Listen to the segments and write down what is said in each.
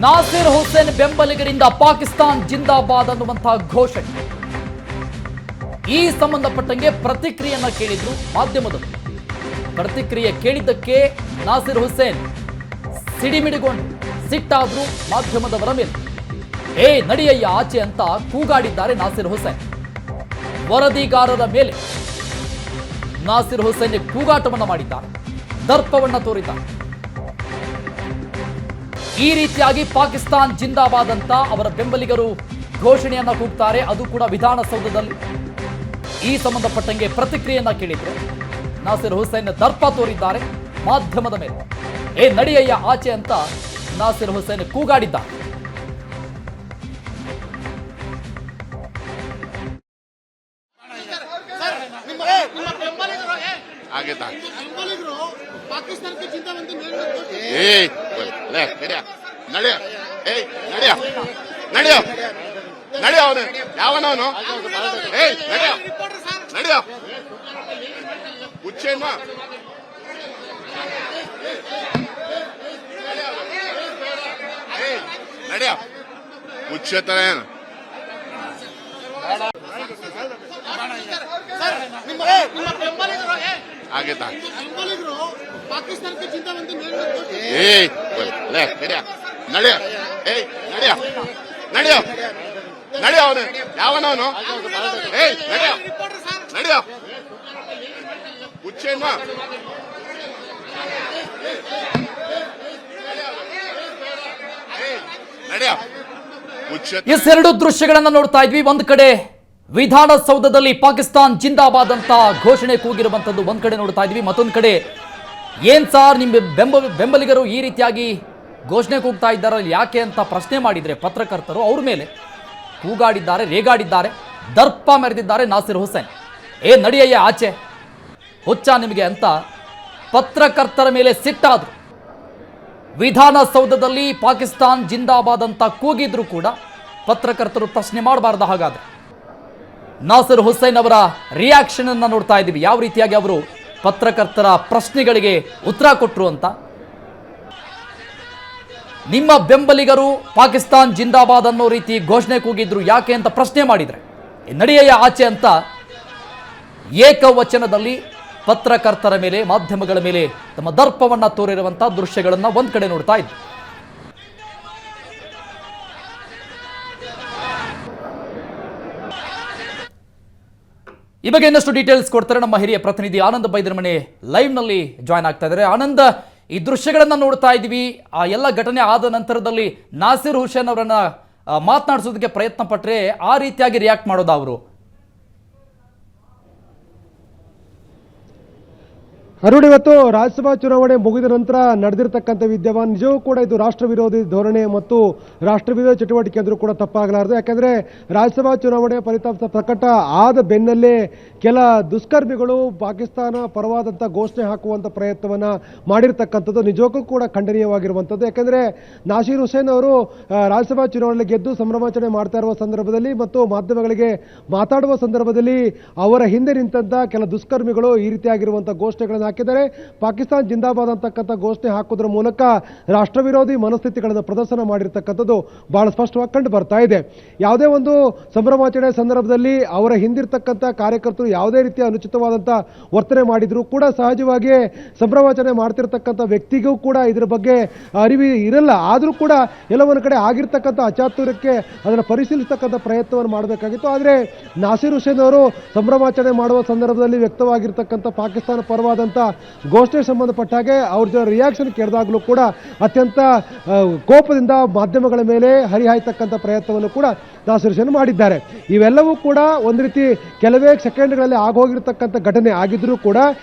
ನಾಸಿರ್ ಹುಸೇನ್ ಬೆಂಬಲಿಗರಿಂದ ಪಾಕಿಸ್ತಾನ್ ಜಿಂದಾಬಾದ್ ಅನ್ನುವಂತಹ ಘೋಷಣೆ. ಈ ಸಂಬಂಧಪಟ್ಟಂಗೆ ಪ್ರತಿಕ್ರಿಯೆಯನ್ನ ಕೇಳಿದ್ರು ಮಾಧ್ಯಮದವರು. ಪ್ರತಿಕ್ರಿಯೆ ಕೇಳಿದ್ದಕ್ಕೆ ನಾಸಿರ್ ಹುಸೇನ್ ಸಿಡಿಮಿಡಿಗೊಂಡು ಸಿಟ್ಟಾದ್ರು ಮಾಧ್ಯಮದವರ ಮೇಲೆ. ನಡಿಯಯ್ಯ ಆಚೆ ಅಂತ ಕೂಗಾಡಿದ್ದಾರೆ ನಾಸಿರ್ ಹುಸೇನ್. ವರದಿಗಾರರ ಮೇಲೆ ನಾಸಿರ್ ಹುಸೇನ್ ಕೂಗಾಟವನ್ನ ಮಾಡಿದ್ದಾರೆ, ದರ್ಪವನ್ನ ತೋರಿದ್ದಾರೆ. ಈ ರೀತಿಯಾಗಿ ಪಾಕಿಸ್ತಾನ್ ಜಿಂದಾಬಾದ್ ಅಂತ ಅವರ ಬೆಂಬಲಿಗರು ಘೋಷಣೆಯನ್ನ ಕೂಗ್ತಾರೆ, ಅದು ಕೂಡ ವಿಧಾನಸೌಧದಲ್ಲಿ. ಈ ಸಂಬಂಧಪಟ್ಟಂಗೆ ಪ್ರತಿಕ್ರಿಯೆಯನ್ನ ಕೇಳಿದ್ರೆ ನಾಸಿರ್ ಹುಸೇನ್ ದರ್ಪ ತೋರಿದ್ದಾರೆ ಮಾಧ್ಯಮದ ಮೇಲೆ. ನಡಿಯಯ್ಯ ಆಚೆ ಅಂತ ನಾಸಿರ್ ಹುಸೇನ್ ಕೂಗಾಡಿದ್ದಾರೆ. ಯಾವನವನು ನಡಿಯೋ ಹುಚ್ಚೇನ ನಡಿಯೋ ಹುಚ್ಚ ತರ ಏನು ಆಗೈತಾ ನಡಿಯೋ ನಡಿಯೋ ನಡಿಯೋ ನಡಿಯೋ ಅವನು ಯಾವನವನು ನಡಿಯೋ ನಡಿಯೋ ಹುಚ್ಚೇನ ನಡಿಯೋ ಎರಡು ದೃಶ್ಯಗಳನ್ನ ನೋಡ್ತಾ ಇದ್ವಿ. ಒಂದ್ ಕಡೆ ವಿಧಾನಸೌಧದಲ್ಲಿ ಪಾಕಿಸ್ತಾನ್ ಜಿಂದಾಬಾದ್ ಅಂತ ಘೋಷಣೆ ಕೂಗಿರುವಂತದ್ದು ಒಂದ್ ಕಡೆ ನೋಡ್ತಾ ಇದ್ವಿ. ಮತ್ತೊಂದ್ ಕಡೆ ಏನ್ ಸಾರ್ ನಿಮ್ಮ ಬೆಂಬಲಿಗರು ಈ ರೀತಿಯಾಗಿ ಘೋಷಣೆ ಕೂಗ್ತಾ ಇದ್ದಾರೆ ಯಾಕೆ ಅಂತ ಪ್ರಶ್ನೆ ಮಾಡಿದ್ರೆ ಪತ್ರಕರ್ತರು ಅವ್ರ ಮೇಲೆ ಕೂಗಾಡಿದ್ದಾರೆ, ರೇಗಾಡಿದ್ದಾರೆ, ದರ್ಪ ಮೆರೆದಿದ್ದಾರೆ ನಾಸಿರ್ ಹುಸೇನ್. ನಡಿಯಯ್ಯ ಆಚೆ, ಹುಚ್ಚ ನಿಮಗೆ ಅಂತ ಪತ್ರಕರ್ತರ ಮೇಲೆ ಸಿಟ್ಟಾದ್ರು. ವಿಧಾನಸೌಧದಲ್ಲಿ ಪಾಕಿಸ್ತಾನ್ ಜಿಂದಾಬಾದ್ ಅಂತ ಕೂಗಿದ್ರು ಕೂಡ ಪತ್ರಕರ್ತರು ಪ್ರಶ್ನೆ ಮಾಡಬಾರ್ದು. ಹಾಗಾದ್ರೆ ನಾಸಿರ್ ಹುಸೇನ್ ಅವರ ರಿಯಾಕ್ಷನ್ ಅನ್ನ ನೋಡ್ತಾ ಇದ್ದೀವಿ, ಯಾವ ರೀತಿಯಾಗಿ ಅವರು ಪತ್ರಕರ್ತರ ಪ್ರಶ್ನೆಗಳಿಗೆ ಉತ್ತರ ಕೊಟ್ಟರು ಅಂತ. ನಿಮ್ಮ ಬೆಂಬಲಿಗರು ಪಾಕಿಸ್ತಾನ್ ಜಿಂದಾಬಾದ್ ಅನ್ನೋ ರೀತಿ ಘೋಷಣೆ ಕೂಗಿದ್ರು ಯಾಕೆ ಅಂತ ಪ್ರಶ್ನೆ ಮಾಡಿದ್ರೆ ನಡಿಯಯ್ಯ ಆಚೆ ಅಂತ ಏಕವಚನದಲ್ಲಿ ಪತ್ರಕರ್ತರ ಮೇಲೆ, ಮಾಧ್ಯಮಗಳ ಮೇಲೆ ತಮ್ಮ ದರ್ಪವನ್ನ ತೋರಿರುವಂತಹ ದೃಶ್ಯಗಳನ್ನ ಒಂದ್ ಕಡೆ ನೋಡ್ತಾ ಇದ್ವಿ. ಈ ಬಗ್ಗೆ ಇನ್ನಷ್ಟು ಡೀಟೇಲ್ಸ್ ಕೊಡ್ತಾರೆ ನಮ್ಮ ಹಿರಿಯ ಪ್ರತಿನಿಧಿ ಆನಂದ್ ಬೈದರಮನೆ ಲೈವ್ ನಲ್ಲಿ ಜಾಯ್ನ್ ಆಗ್ತಾ ಇದ್ದಾರೆ. ಆನಂದ್, ಈ ದೃಶ್ಯಗಳನ್ನ ನೋಡ್ತಾ ಇದ್ವಿ. ಆ ಎಲ್ಲ ಘಟನೆ ಆದ ನಂತರದಲ್ಲಿ ನಾಸಿರ್ ಹುಸೇನ್ ಅವರನ್ನ ಮಾತನಾಡಿಸೋದಕ್ಕೆ ಪ್ರಯತ್ನ ಪಟ್ಟರೆ ಆ ರೀತಿಯಾಗಿ ರಿಯಾಕ್ಟ್ ಮಾಡೋದು ಅವರು. ಅರುಣ್, ಇವತ್ತು ರಾಜ್ಯಸಭಾ ಚುನಾವಣೆ ಮುಗಿದ ನಂತರ ನಡೆದಿರತಕ್ಕಂಥ ವಿದ್ಯಮಾನ ನಿಜವೂ ಕೂಡ ಇದು ರಾಷ್ಟ್ರ ವಿರೋಧಿ ಧೋರಣೆ ಮತ್ತು ರಾಷ್ಟ್ರ ವಿರೋಧಿ ಚಟುವಟಿಕೆ ಅಂದರೂ ಕೂಡ ತಪ್ಪಾಗಲಾರದು. ಯಾಕಂದರೆ ರಾಜ್ಯಸಭಾ ಚುನಾವಣೆ ಫಲಿತಾಂಶ ಪ್ರಕಟ ಆದ ಬೆನ್ನಲ್ಲೇ ಕೆಲ ದುಷ್ಕರ್ಮಿಗಳು ಪಾಕಿಸ್ತಾನ ಪರವಾದಂಥ ಘೋಷಣೆ ಹಾಕುವಂಥ ಪ್ರಯತ್ನವನ್ನು ಮಾಡಿರ್ತಕ್ಕಂಥದ್ದು ನಿಜಕ್ಕೂ ಕೂಡ ಖಂಡನೀಯವಾಗಿರುವಂಥದ್ದು. ಯಾಕಂದರೆ ನಾಸಿರ್ ಹುಸೇನ್ ಅವರು ರಾಜ್ಯಸಭಾ ಚುನಾವಣೆಯಲ್ಲಿ ಗೆದ್ದು ಸಂಭ್ರಮಾಚರಣೆ ಮಾಡ್ತಾ ಇರುವ ಸಂದರ್ಭದಲ್ಲಿ ಮತ್ತು ಮಾಧ್ಯಮಗಳಿಗೆ ಮಾತಾಡುವ ಸಂದರ್ಭದಲ್ಲಿ ಅವರ ಹಿಂದೆ ನಿಂತಹ ಕೆಲ ದುಷ್ಕರ್ಮಿಗಳು ಈ ರೀತಿಯಾಗಿರುವಂಥ ಘೋಷಣೆಗಳನ್ನು ಹಾಕಿದ್ದಾರೆ. ಪಾಕಿಸ್ತಾನ್ ಜಿಂದಾಬಾದ್ ಅಂತಕ್ಕಂಥ ಘೋಷಣೆ ಹಾಕೋದ್ರ ಮೂಲಕ ರಾಷ್ಟ್ರ ವಿರೋಧಿ ಮನಸ್ಥಿತಿಗಳನ್ನು ಪ್ರದರ್ಶನ ಮಾಡಿರ್ತಕ್ಕಂಥದ್ದು ಬಹಳ ಸ್ಪಷ್ಟವಾಗಿ ಕಂಡು ಬರ್ತಾ ಇದೆ. ಯಾವುದೇ ಒಂದು ಸಂಭ್ರಮಾಚರಣೆ ಸಂದರ್ಭದಲ್ಲಿ ಅವರ ಹಿಂದಿರ್ತಕ್ಕಂಥ ಕಾರ್ಯಕರ್ತರು ಯಾವುದೇ ರೀತಿಯ ಅನುಚಿತವಾದಂಥ ವರ್ತನೆ ಮಾಡಿದ್ರು ಕೂಡ ಸಹಜವಾಗಿ ಸಂಭ್ರಮಾಚರಣೆ ಮಾಡ್ತಿರ್ತಕ್ಕಂಥ ವ್ಯಕ್ತಿಗೂ ಕೂಡ ಇದರ ಬಗ್ಗೆ ಅರಿವು ಇರಲ್ಲ. ಆದರೂ ಕೂಡ ಎಲ್ಲವೊಂದು ಕಡೆ ಆಗಿರ್ತಕ್ಕಂಥ ಅಚಾತುರ್ಯಕ್ಕೆ ಅದನ್ನು ಪರಿಶೀಲಿಸತಕ್ಕಂಥ ಪ್ರಯತ್ನವನ್ನು ಮಾಡಬೇಕಾಗಿತ್ತು. ಆದರೆ ನಾಸಿರ್ ಹುಸೇನ್ ಅವರು ಸಂಭ್ರಮಾಚರಣೆ ಮಾಡುವ ಸಂದರ್ಭದಲ್ಲಿ ವ್ಯಕ್ತವಾಗಿರ್ತಕ್ಕಂಥ ಪಾಕಿಸ್ತಾನ ಪರವಾದಂಥ ಘೋಷಣೆ ಸಂಬಂಧಪಟ್ಟ ಹಾಗೆ ಅವ್ರ ರಿಯಾಕ್ಷನ್ ಕೇಳಿದಾಗಲೂ ಕೂಡ ಅತ್ಯಂತ ಕೋಪದಿಂದ ಮಾಧ್ಯಮಗಳ ಮೇಲೆ ಹರಿಹಾಯ್ತಕ್ಕಂಥ ಪ್ರಯತ್ನವನ್ನು ಕೂಡ ನಾಸಿರ್ ಹುಸೇನ್ ಮಾಡಿದ್ದಾರೆ. ಇವೆಲ್ಲವೂ ಕೂಡ ಒಂದು ರೀತಿ ಕೆಲವೇ ಸೆಕೆಂಡ್ಗಳಲ್ಲಿ ಆಗೋಗಿರ್ತಕ್ಕಂಥ ಘಟನೆ ಆಗಿದ್ರೂ ಕೂಡ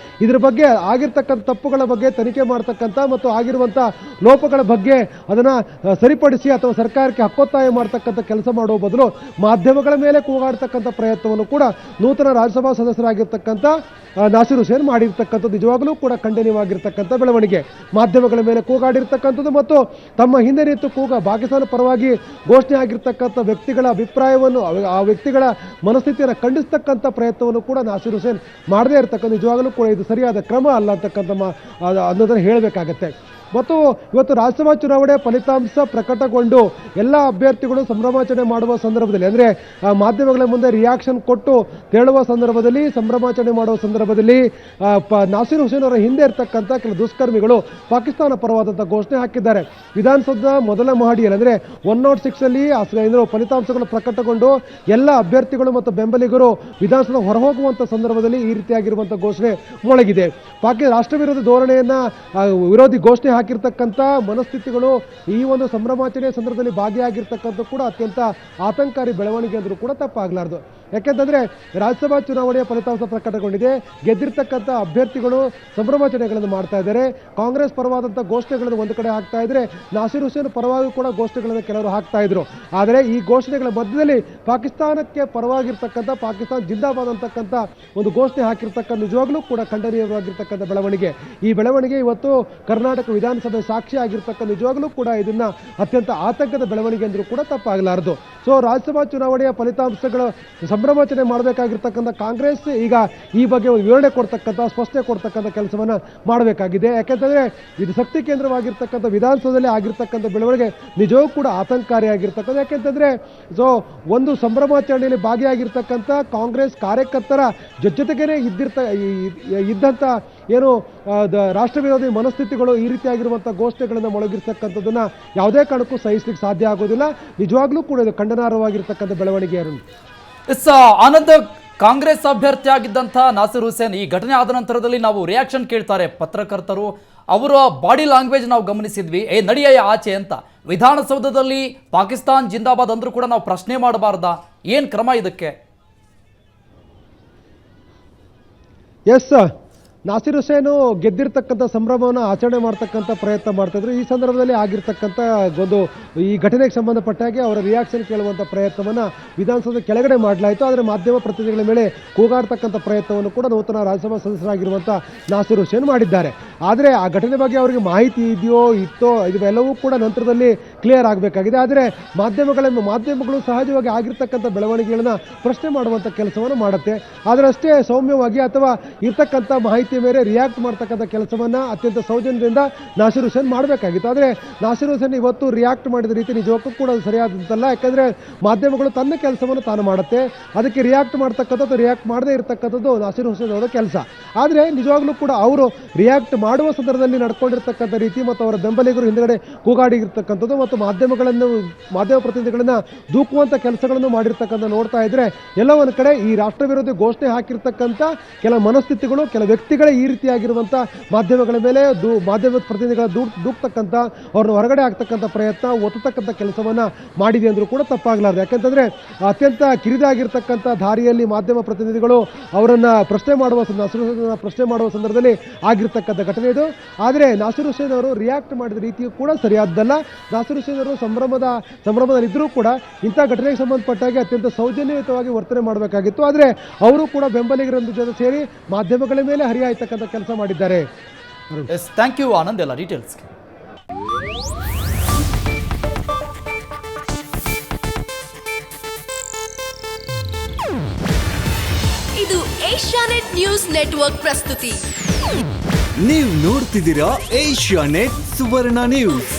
ಇದರ ಬಗ್ಗೆ ಆಗಿರ್ತಕ್ಕಂಥ ತಪ್ಪುಗಳ ಬಗ್ಗೆ ತನಿಖೆ ಮಾಡ್ತಕ್ಕಂಥ ಮತ್ತು ಆಗಿರುವಂಥ ಲೋಪಗಳ ಬಗ್ಗೆ ಅದನ್ನು ಸರಿಪಡಿಸಿ ಅಥವಾ ಸರ್ಕಾರಕ್ಕೆ ಹಕ್ಕೊತ್ತಾಯ ಮಾಡ್ತಕ್ಕಂಥ ಕೆಲಸ ಮಾಡುವ ಬದಲು ಮಾಧ್ಯಮಗಳ ಮೇಲೆ ಕೂಗಾಡ್ತಕ್ಕಂಥ ಪ್ರಯತ್ನವನ್ನು ಕೂಡ ನೂತನ ರಾಜ್ಯಸಭಾ ಸದಸ್ಯರಾಗಿರ್ತಕ್ಕಂಥ ನಾಸಿರ್ ಹುಸೇನ್ ಮಾಡಿರ್ತಕ್ಕಂಥದ್ದು ನಿಜವಾಗಲೂ ಕೂಡ ಖಂಡನೀಯವಾಗಿರ್ತಕ್ಕಂಥ ಬೆಳವಣಿಗೆ. ಮಾಧ್ಯಮಗಳ ಮೇಲೆ ಕೂಗಾಡಿರ್ತಕ್ಕಂಥದ್ದು ಮತ್ತು ತಮ್ಮ ಹಿಂದೆ ನಿಂತು ಪಾಕಿಸ್ತಾನ ಪರವಾಗಿ ಘೋಷಣೆ ಆಗಿರ್ತಕ್ಕಂಥ ವ್ಯಕ್ತಿಗಳ ಅಭಿಪ್ರಾಯವನ್ನು, ಆ ವ್ಯಕ್ತಿಗಳ ಮನಸ್ಥಿತಿಯನ್ನು ಖಂಡಿಸ್ತಕ್ಕಂಥ ಪ್ರಯತ್ನವನ್ನು ಕೂಡ ನಾಸಿರ್ ಹುಸೇನ್ ಮಾಡದೇ ಇರತಕ್ಕಂಥ ನಿಜವಾಗಲೂ ಕೂಡ ಇದು ಸರಿಯಾದ ಕ್ರಮ ಅಲ್ಲ ಅಂತಕ್ಕಂಥ ಅನ್ನೋದನ್ನು ಹೇಳಬೇಕಾಗತ್ತೆ. ಮತ್ತು ಇವತ್ತು ರಾಜ್ಯಸಭಾ ಚುನಾವಣೆ ಫಲಿತಾಂಶ ಪ್ರಕಟಗೊಂಡು ಎಲ್ಲ ಅಭ್ಯರ್ಥಿಗಳು ಸಂಭ್ರಮಾಚರಣೆ ಮಾಡುವ ಸಂದರ್ಭದಲ್ಲಿ ಅಂದರೆ ಮಾಧ್ಯಮಗಳ ಮುಂದೆ ರಿಯಾಕ್ಷನ್ ಕೊಟ್ಟು ತೆರಳುವ ಸಂದರ್ಭದಲ್ಲಿ ಸಂಭ್ರಮಾಚರಣೆ ಮಾಡುವ ಸಂದರ್ಭದಲ್ಲಿ ನಾಸೀರ್ ಹುಸೇನ್ ಅವರ ಹಿಂದೆ ಇರ್ತಕ್ಕಂಥ ಕೆಲ ದುಷ್ಕರ್ಮಿಗಳು ಪಾಕಿಸ್ತಾನ ಪರವಾದಂಥ ಘೋಷಣೆ ಹಾಕಿದ್ದಾರೆ. ವಿಧಾನಸೌಧದ ಮೊದಲ ಮಹಡಿಯಲ್ಲಿ ಅಂದರೆ 106 ಅಲ್ಲಿ ಫಲಿತಾಂಶಗಳು ಪ್ರಕಟಗೊಂಡು ಎಲ್ಲ ಅಭ್ಯರ್ಥಿಗಳು ಮತ್ತು ಬೆಂಬಲಿಗರು ವಿಧಾನಸೌಧ ಹೊರಹೋಗುವಂಥ ಸಂದರ್ಭದಲ್ಲಿ ಈ ರೀತಿಯಾಗಿರುವಂಥ ಘೋಷಣೆ ಮೊಳಗಿದೆ. ರಾಷ್ಟ್ರ ವಿರೋಧಿ ಧೋರಣೆಯನ್ನ ವಿರೋಧಿ ಘೋಷಣೆ ಹಾಕಿರ್ತಕ್ಕಂಥ ಮನಸ್ಥಿತಿಗಳು ಈ ಒಂದು ಸಂಭ್ರಮಾಚರಣೆ ಸಂದರ್ಭದಲ್ಲಿ ಭಾಗಿಯಾಗಿರ್ತಕ್ಕಂಥ ಕೂಡ ಅತ್ಯಂತ ಆತಂಕಕಾರಿ ಬೆಳವಣಿಗೆ ಅಂದರೂ ಕೂಡ ತಪ್ಪಾಗಲಾರದು. ಯಾಕೆಂತಂದ್ರೆ ರಾಜ್ಯಸಭಾ ಚುನಾವಣೆಯ ಫಲಿತಾಂಶ ಪ್ರಕಟಗೊಂಡಿದೆ, ಗೆದ್ದಿರ್ತಕ್ಕಂಥ ಅಭ್ಯರ್ಥಿಗಳು ಸಂಭ್ರಮಾಚರಣೆಗಳನ್ನು ಮಾಡ್ತಾ ಇದ್ದಾರೆ. ಕಾಂಗ್ರೆಸ್ ಪರವಾದಂಥ ಘೋಷಣೆಗಳನ್ನು ಒಂದು ಕಡೆ ಹಾಕ್ತಾ ಇದ್ರೆ, ನಾಸೀರ್ ಹುಸೇನ್ ಪರವಾಗಿ ಕೂಡ ಘೋಷಣೆಗಳನ್ನು ಕೆಲವರು ಹಾಕ್ತಾ ಇದ್ರು. ಆದರೆ ಈ ಘೋಷಣೆಗಳ ಮಧ್ಯದಲ್ಲಿ ಪಾಕಿಸ್ತಾನಕ್ಕೆ ಪರವಾಗಿರ್ತಕ್ಕಂಥ ಪಾಕಿಸ್ತಾನ ಜಿಂದಾಬಾದ್ ಅಂತಕ್ಕಂಥ ಒಂದು ಘೋಷಣೆ ಹಾಕಿರ್ತಕ್ಕಂಥ ನಿಜವಾಗ್ಲೂ ಕೂಡ ಖಂಡನೀಯವಾಗಿರ್ತಕ್ಕಂಥ ಬೆಳವಣಿಗೆ. ಈ ಬೆಳವಣಿಗೆ ಇವತ್ತು ಕರ್ನಾಟಕ ವಿಧಾನಸಭೆ ಸಾಕ್ಷಿ ಆಗಿರ್ತಕ್ಕಂಥ ನಿಜವಾಗ್ಲೂ ಕೂಡ ಇದನ್ನ ಅತ್ಯಂತ ಆತಂಕದ ಬೆಳವಣಿಗೆ ಅಂದ್ರೂ ಕೂಡ ತಪ್ಪಾಗಲಾರದು. ಸೊ ರಾಜ್ಯಸಭಾ ಚುನಾವಣೆಯ ಫಲಿತಾಂಶಗಳ ಸಂಭ್ರಮಾಚರಣೆ ಮಾಡಬೇಕಾಗಿರ್ತಕ್ಕಂಥ ಕಾಂಗ್ರೆಸ್ ಈಗ ಈ ಬಗ್ಗೆ ಒಂದು ವಿವರಣೆ ಕೊಡ್ತಕ್ಕಂಥ ಸ್ಪಷ್ಟನೆ ಕೊಡ್ತಕ್ಕಂಥ ಕೆಲಸವನ್ನ ಮಾಡಬೇಕಾಗಿದೆ. ಯಾಕೆಂತಂದ್ರೆ ಇದು ಶಕ್ತಿ ಕೇಂದ್ರವಾಗಿರ್ತಕ್ಕಂಥ ವಿಧಾನಸೌಧದಲ್ಲಿ ಆಗಿರ್ತಕ್ಕಂಥ ಬೆಳವಣಿಗೆ ನಿಜವೂ ಕೂಡ ಆತಂಕಕಾರಿಯಾಗಿರ್ತಕ್ಕಂಥ. ಯಾಕೆಂತಂದ್ರೆ ಸೊ ಒಂದು ಸಂಭ್ರಮಾಚರಣೆಯಲ್ಲಿ ಭಾಗಿಯಾಗಿರ್ತಕ್ಕಂಥ ಕಾಂಗ್ರೆಸ್ ಕಾರ್ಯಕರ್ತರ ಜೊತೆಗೇನೆ ಇದ್ದಂಥ ಏನು ರಾಷ್ಟ್ರ ವಿರೋಧಿ ಮನಸ್ಥಿತಿಗಳು ಈ ರೀತಿಯಾಗಿರುವಂಥ ಘೋಷಣೆಗಳನ್ನು ಮೊಳಗಿರ್ತಕ್ಕಂಥದ್ದನ್ನ ಯಾವುದೇ ಕಾರಣಕ್ಕೂ ಸಹಿಸಲಿಕ್ಕೆ ಸಾಧ್ಯ ಆಗೋದಿಲ್ಲ. ನಿಜವಾಗ್ಲೂ ಕೂಡ ಇದು ಖಂಡನಾರ್ಹವಾಗಿರ್ತಕ್ಕಂಥ ಬೆಳವಣಿಗೆ. ಆನಂದ್, ಕಾಂಗ್ರೆಸ್ ಅಭ್ಯರ್ಥಿ ಆಗಿದ್ದಂಥ ನಾಸೀರ್ ಹುಸೇನ್ ಈ ಘಟನೆ ಆದ ನಂತರದಲ್ಲಿ ನಾವು ರಿಯಾಕ್ಷನ್ ಕೇಳ್ತಾರೆ ಪತ್ರಕರ್ತರು, ಅವರ ಬಾಡಿ ಲ್ಯಾಂಗ್ವೇಜ್ ನಾವು ಗಮನಿಸಿದ್ವಿ, ನಡೆಯ ಆಚೆ ಅಂತ. ವಿಧಾನಸೌಧದಲ್ಲಿ ಪಾಕಿಸ್ತಾನ್ ಜಿಂದಾಬಾದ್ ಅಂದ್ರೂ ಕೂಡ ನಾವು ಪ್ರಶ್ನೆ ಮಾಡಬಾರ್ದಾ? ಏನ್ ಕ್ರಮ ಇದಕ್ಕೆ? ಎಸ್, ನಾಸೀರ್ ಹುಸೇನು ಗೆದ್ದಿರ್ತಕ್ಕಂಥ ಸಂಭ್ರಮವನ್ನು ಆಚರಣೆ ಮಾಡ್ತಕ್ಕಂಥ ಪ್ರಯತ್ನ ಮಾಡ್ತಿದ್ರು. ಈ ಸಂದರ್ಭದಲ್ಲಿ ಆಗಿರ್ತಕ್ಕಂಥ ಒಂದು ಈ ಘಟನೆಗೆ ಸಂಬಂಧಪಟ್ಟ ಹಾಗೆ ಅವರ ರಿಯಾಕ್ಷನ್ ಕೇಳುವಂಥ ಪ್ರಯತ್ನವನ್ನು ವಿಧಾನಸೌಧ ಕೆಳಗಡೆ ಮಾಡಲಾಯಿತು. ಆದರೆ ಮಾಧ್ಯಮ ಪ್ರತಿನಿಧಿಗಳ ಮೇಲೆ ಕೂಗಾಡ್ತಕ್ಕಂಥ ಪ್ರಯತ್ನವನ್ನು ಕೂಡ ನೂತನ ರಾಜ್ಯಸಭಾ ಸದಸ್ಯರಾಗಿರುವಂಥ ನಾಸೀರ್ ಹುಸೇನ್ ಮಾಡಿದ್ದಾರೆ. ಆದರೆ ಆ ಘಟನೆ ಬಗ್ಗೆ ಅವರಿಗೆ ಮಾಹಿತಿ ಇದೆಯೋ ಇತ್ತೋ ಇವೆಲ್ಲವೂ ಕೂಡ ನಂತರದಲ್ಲಿ ಕ್ಲಿಯರ್ ಆಗಬೇಕಾಗಿದೆ. ಆದರೆ ಮಾಧ್ಯಮಗಳು ಸಹಜವಾಗಿ ಆಗಿರ್ತಕ್ಕಂಥ ಬೆಳವಣಿಗೆಗಳನ್ನ ಪ್ರಶ್ನೆ ಮಾಡುವಂಥ ಕೆಲಸವನ್ನು ಮಾಡುತ್ತೆ. ಆದರೆ ಅಷ್ಟೇ ಸೌಮ್ಯವಾಗಿ ಅಥವಾ ಇರ್ತಕ್ಕಂಥ ಮಾಹಿತಿ ಮೇಲೆ ರಿಯಾಕ್ಟ್ ಮಾಡ್ತಕ್ಕಂಥ ಕೆಲಸವನ್ನ ಅತ್ಯಂತ ಸೌಜನ್ಯದಿಂದ ನಾಸೀರ್ ಹುಸೇನ್ ಮಾಡಬೇಕಾಗಿತ್ತು. ಆದರೆ ನಾಸೀರ್ ಹುಸೇನ್ ಇವತ್ತು ರಿಯಾಕ್ಟ್ ಮಾಡಿದ ರೀತಿ ನಿಜಕ್ಕೂ ಕೂಡ ಅದು ಸರಿಯಾದಂತಲ್ಲ. ಯಾಕಂದ್ರೆ ಮಾಧ್ಯಮಗಳು ತನ್ನ ಕೆಲಸವನ್ನು ತಾನು ಮಾಡುತ್ತೆ, ಅದಕ್ಕೆ ರಿಯಾಕ್ಟ್ ಮಾಡ್ತಕ್ಕಂಥದ್ದು ರಿಯಾಕ್ಟ್ ಮಾಡದೇ ಇರತಕ್ಕಂಥದ್ದು ನಾಸೀರ್ ಹುಸೇನ್ ಅವರ ಕೆಲಸ. ಆದರೆ ನಿಜವಾಗ್ಲೂ ಕೂಡ ಅವರು ರಿಯಾಕ್ಟ್ ಮಾಡುವ ಸಂದರ್ಭದಲ್ಲಿ ನಡ್ಕೊಂಡಿರ್ತಕ್ಕಂಥ ರೀತಿ ಮತ್ತು ಅವರ ಬೆಂಬಲಿಗರು ಹಿಂದುಗಡೆ ಕೂಗಾಡಿರ್ತಕ್ಕಂಥದ್ದು ಮತ್ತು ಮಾಧ್ಯಮ ಪ್ರತಿನಿಧಿಗಳನ್ನ ದೂಕುವಂತ ಕೆಲಸಗಳನ್ನು ಮಾಡಿರ್ತಕ್ಕಂಥ ನೋಡ್ತಾ ಇದ್ರೆ ಎಲ್ಲ ಒಂದು ಕಡೆ ಈ ರಾಷ್ಟ್ರ ವಿರೋಧಿ ಘೋಷಣೆ ಹಾಕಿರ್ತಕ್ಕಂಥ ಕೆಲ ಮನಸ್ಥಿತಿಗಳು, ಕೆಲ ವ್ಯಕ್ತಿಗಳೇ ಈ ರೀತಿಯಾಗಿರುವಂಥ ಮಾಧ್ಯಮಗಳ ಮೇಲೆ ಮಾಧ್ಯಮ ಪ್ರತಿನಿಧಿಗಳ ದೂಕ್ತಕ್ಕಂಥ ಅವ್ರನ್ನ ಹೊರಗಡೆ ಆಗ್ತಕ್ಕಂಥ ಪ್ರಯತ್ನ, ಒತ್ತತಕ್ಕಂಥ ಕೆಲಸವನ್ನ ಮಾಡಿದೆ ಅಂದ್ರೂ ಕೂಡ ತಪ್ಪಾಗಲಾರದು. ಯಾಕೆಂತಂದ್ರೆ ಅತ್ಯಂತ ಕಿರಿದಾಗಿರ್ತಕ್ಕಂಥ ದಾರಿಯಲ್ಲಿ ಮಾಧ್ಯಮ ಪ್ರತಿನಿಧಿಗಳು ಅವರನ್ನ ಪ್ರಶ್ನೆ ಮಾಡುವ ಸಂದರ್ಭದಲ್ಲಿ ಆಗಿರ್ತಕ್ಕಂಥ ಘಟನೆ ಇದು. ಆದರೆ ನಾಸೀರ್ ಹುಸೇನ್ ಅವರು ರಿಯಾಕ್ಟ್ ಮಾಡಿದ ರೀತಿಯೂ ಕೂಡ ಸರಿಯಾದ್ದಲ್ಲ. ನಾಸೀರ್ ಹುಸೇನ್ ಅವರು ಸಂಭ್ರಮದಲ್ಲಿದ್ದರೂ ಕೂಡ ಇಂಥ ಘಟನೆಗೆ ಸಂಬಂಧಪಟ್ಟಾಗೆ ಅತ್ಯಂತ ಸೌಜನ್ಯಯುತವಾಗಿ ವರ್ತನೆ ಮಾಡಬೇಕಾಗಿತ್ತು. ಆದರೆ ಅವರು ಕೂಡ ಬೆಂಬಲಿಗರ ಜೊತೆ ಸೇರಿ ಮಾಧ್ಯಮಗಳ ಮೇಲೆ ಹರಿಯಾಯ್ತಕ್ಕಂಥ ಕೆಲಸ ಮಾಡಿದ್ದಾರೆ. ಥ್ಯಾಂಕ್ ಯು ಆನಂದ್, ಎಲ್ಲ ಡೀಟೇಲ್ಸ್. ಇದು ಏಷ್ಯಾನೆಟ್ ನ್ಯೂಸ್ ನೆಟ್ವರ್ಕ್ ಪ್ರಸ್ತುತಿ. ನೀವು ನೋಡ್ತಿದ್ದೀರಾ ಏಷ್ಯಾನೆಟ್ ಸುವರ್ಣ ನ್ಯೂಸ್.